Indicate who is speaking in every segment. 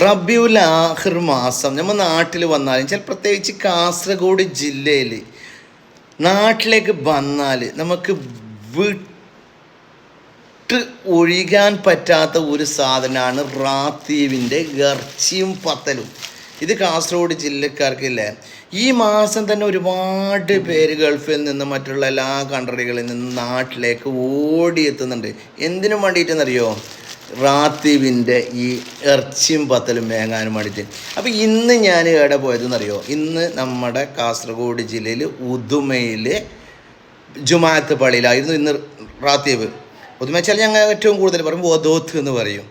Speaker 1: റബിയുൽ ആഖിർ മാസം നമ്മൾ നാട്ടിൽ വന്നാലും ചില പ്രത്യേകിച്ച് കാസർഗോഡ് ജില്ലയിൽ നാട്ടിലേക്ക് വന്നാൽ നമുക്ക് വിട്ട് ഒഴിയാൻ പറ്റാത്ത ഒരു സാധനമാണ് റാത്തീവിൻ്റെ ഇറച്ചിയും പത്തലും. ഇത് കാസർഗോഡ് ജില്ലക്കാർക്കില്ലേ, ഈ മാസം തന്നെ ഒരുപാട് പേര് ഗൾഫിൽ നിന്ന് മറ്റുള്ള എല്ലാ കൺട്രികളിൽ നിന്ന് നാട്ടിലേക്ക് ഓടിയെത്തുന്നുണ്ട്. എന്തിനും വേണ്ടിയിട്ടെന്നറിയോ? റാത്തീവിൻ്റെ ഈ ഇറച്ചിയും പത്തലും വേങ്ങാനും വേണ്ടിയിട്ട്. അപ്പോൾ ഇന്ന് ഞാൻ എവിടെ പോയതെന്നറിയോ? ഇന്ന് നമ്മുടെ കാസർഗോഡ് ജില്ലയിൽ ഉദുമയിൽ ജുമാഅത്ത് പള്ളിയിലായിരുന്നു ഇന്ന് റാത്തീവ്. ഉദുമ വെച്ചാൽ ഞങ്ങൾ ഏറ്റവും കൂടുതൽ പറയും വദോത്ത് എന്ന് പറയും.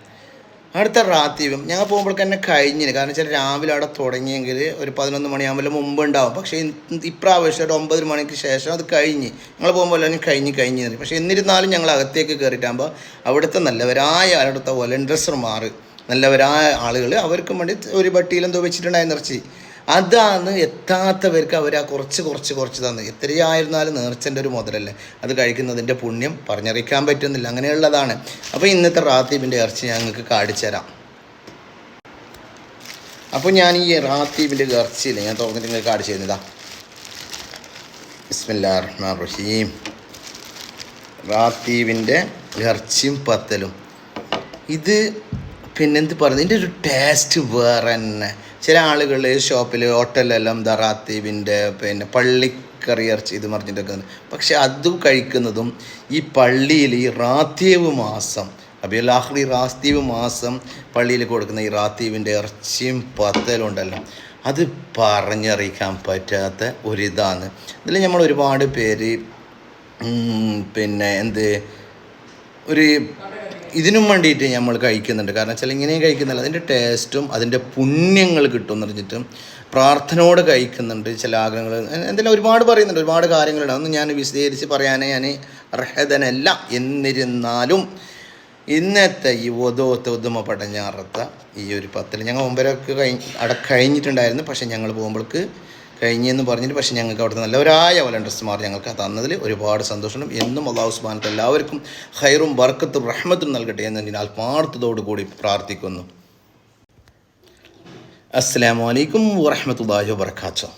Speaker 1: അടുത്ത റാത്തീവും ഞങ്ങൾ പോകുമ്പോഴേക്ക് തന്നെ കഴിഞ്ഞിന്. കാരണം വെച്ചാൽ രാവിലെ അവിടെ തുടങ്ങിയെങ്കിൽ ഒരു 11 മണിയാകുമ്പോൾ മുമ്പ് ഉണ്ടാവും. പക്ഷേ ഇപ്രാവശ്യം ഒരു 9 മണിക്ക് ശേഷം അത് കഴിഞ്ഞ് ഞങ്ങൾ പോകുമ്പോൾ എല്ലാം കഴിഞ്ഞ്. പക്ഷേ എന്നിരുന്നാലും ഞങ്ങൾ അകത്തേക്ക് കയറിയിട്ടാകുമ്പോൾ അവിടുത്തെ നല്ലവരായ അവിടുത്തെ വോളണ്ടിയർമാർ, നല്ലവരായ ആളുകൾ അവർക്കും വേണ്ടി ഒരു പട്ടിയിലെന്തോ വെച്ചിട്ടുണ്ടായിരുന്നു ഇറച്ചി. അതാണ് എത്താത്തവർക്ക് അവർ ആ കുറച്ച് തന്നു. എത്രയായിരുന്നാലും നേർച്ചൻ്റെ ഒരു മുതലല്ലേ, അത് കഴിക്കുന്നതിൻ്റെ പുണ്യം പറഞ്ഞറിയിക്കാൻ പറ്റുന്നില്ല. അങ്ങനെയുള്ളതാണ്. അപ്പോൾ ഇന്നത്തെ റാത്തീബിൻ്റെ ഇറച്ചി ഞങ്ങൾക്ക് കാണിച്ചു തരാം. അപ്പോൾ ഞാൻ ഈ റാത്തീബിൻ്റെ ഇറച്ചിയില്ല ഞാൻ തുറന്നിട്ട് നിങ്ങൾക്ക് കാണിച്ചു തരുന്നതാ. ബിസ്മില്ലാഹിർ റഹ്മാനിർ റഹീം. റാത്തീബിൻ്റെ ഇറച്ചിയും പത്തലും. ഇത് പിന്നെന്ത് പറയുന്നത്, ഇതിൻ്റെ ഒരു ടേസ്റ്റ് വേറെ തന്നെ. ചില ആളുകൾ ഷോപ്പിൽ ഹോട്ടലിലെല്ലാം റാത്തീബിൻ്റെ പള്ളിക്കറി ഇറച്ചി ഇത് മറിഞ്ഞിട്ടൊക്കെ, പക്ഷെ അത് കഴിക്കുന്നതും ഈ പള്ളിയിൽ ഈ റാത്തീവ് മാസം റബീഉൽ ആഖിർ റാത്തീവ് മാസം പള്ളിയിൽ കൊടുക്കുന്ന ഈ റാത്തീവിൻ്റെ ഇറച്ചിയും പത്തലും ഉണ്ടല്ലോ, അത് പറഞ്ഞറിയിക്കാൻ പറ്റാത്ത ഒരിതാണ്. ഇതിൽ നമ്മൾ ഒരുപാട് പേര് ഒരു ഇതിനും വേണ്ടിയിട്ട് നമ്മൾ കഴിക്കുന്നുണ്ട്. കാരണം വെച്ചാൽ ഇങ്ങനെയും കഴിക്കുന്നില്ല, അതിൻ്റെ ടേസ്റ്റും അതിൻ്റെ പുണ്യങ്ങൾ കിട്ടും എന്ന് പറഞ്ഞിട്ടും പ്രാർത്ഥനയോട് കഴിക്കുന്നുണ്ട്. ചില ആഗ്രഹങ്ങൾ എന്തെല്ലാം ഒരുപാട് പറയുന്നുണ്ട്, ഒരുപാട് കാര്യങ്ങളുണ്ട്. അതൊന്നും ഞാൻ വിശദീകരിച്ച് പറയാനേ ഞാൻ അർഹതനല്ല. എന്നിരുന്നാലും ഇന്നത്തെ ഈ ഉദുമ പടഞ്ഞാറത്ത ഈ ഒരു പത്തിൽ ഞങ്ങൾ 9 കഴിഞ്ഞിട്ടുണ്ടായിരുന്നു. പക്ഷേ ഞങ്ങൾ പോകുമ്പോഴേക്ക് കഴിഞ്ഞെന്ന് പറഞ്ഞിട്ട്, പക്ഷേ ഞങ്ങൾക്ക് അവിടുത്തെ നല്ലവരായ വോളണ്ടിയർമാർ ഞങ്ങൾക്ക് തന്നതിൽ ഒരുപാട് സന്തോഷമുണ്ട്. എന്നും അല്ലാഹു സുബ്ഹാനഹു വ തആല എല്ലാവർക്കും ഖൈറും ബർക്കത്തും റഹ്മത്തും നൽകട്ടെ എന്ന് ഞാൻ ആത്മാർത്ഥതയോടുകൂടി പ്രാർത്ഥിക്കുന്നു. അസ്സലാമു അലൈക്കും വറഹ്മത്തുള്ളാഹി വബറകാതുഹു.